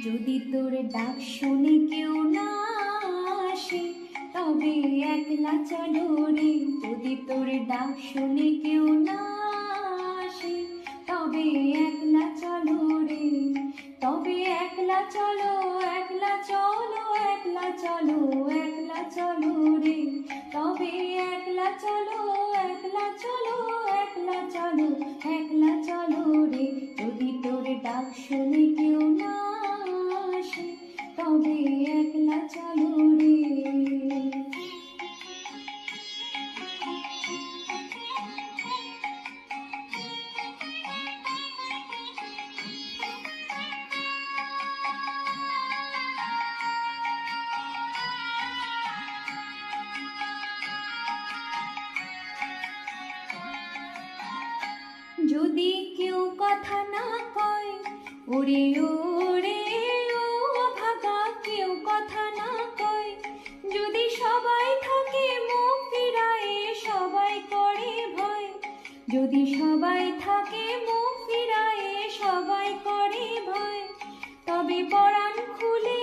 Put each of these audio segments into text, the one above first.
যদি তোর ডাক শুনে কেউ না আসে তবে একলা চলো রে। যদি তোর ডাক শুনে কেউ না আসে তবে একলা চলো রে। তবে একলা চলো, একলা চলো, একলা চলো, একলা চলো রে। তবে একলা চলো, একলা চলো, একলা চলো, একলা চলো রে। যদি তোর ডাক শুনে কেউ না আসে তবে একলা চলো রে। যদি কেউ কথা না কয় ওরে ওরে ও ভাগা, কেউ কথা না কয়। যদি সবাই থাকে মুখ ফিরায়ে সবাই করে ভয়। যদি সবাই থাকে মুখ ফিরায়ে সবাই করে ভয়। তবে পরাণ খুলে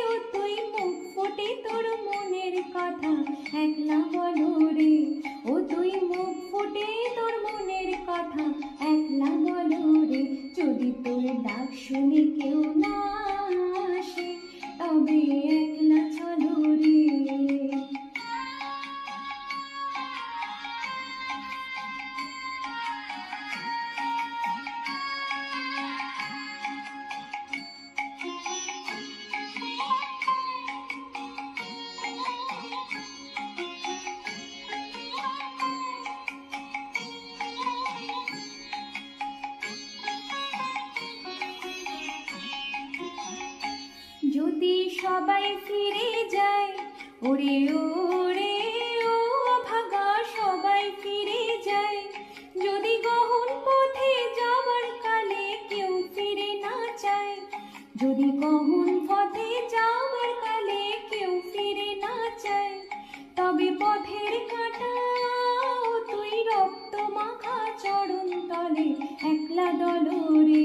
ও তুই মুখ ফুটে তোর মনের কথা একলা বলো রে। ও তুই মুখ ফুটে তোর মনের কথা একলা বলো রে। যদি তোর ডাক শুনে কেউ না আসে তবে একলা চলো রে। যদি সবাই ফিরে যায় ওরে ওরে ও ভাগা, সবাই ফিরে যায়। যদি গহন পথে যাবার কালে কেউ ফিরে না চায়। যদি গহন পথে যাবার কালে কেউ ফিরে না চায়। তবে পথের কাঁটা ও তুই রক্ত মাখা চরণ তলে একলা দলরে।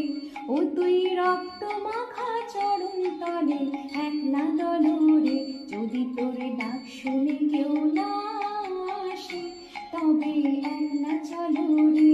ও তুই রক্ত মাখা চরণ তলে একলা দলরে। যদি তোর ডাক শুনে কেউ না আসে তবে একলা চলো রে।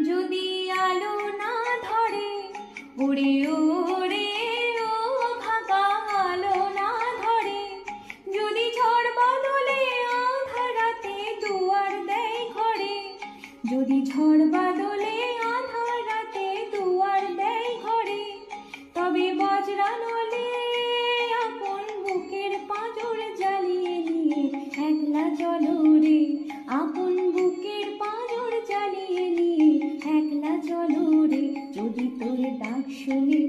যদি আলো না ধরে ওরে ওরে ও ভাগা, আলো না ধরে। যদি ঝড় বাদলে আধার রাতে দুয়ার দেয় ঘরে। যদি ঝড় বাদলে আধার রাতে দুয়ার দেয় ঘরে। তবে বজ্রা নলে আপন বুকের পাঁজর জ্বালিয়ে নিয়ে একলা চলো রে। আপন বুকের পাঁজর জ্বালিয়ে নিয়ে একলা চলো রে। যদি তোর ডাক শুনে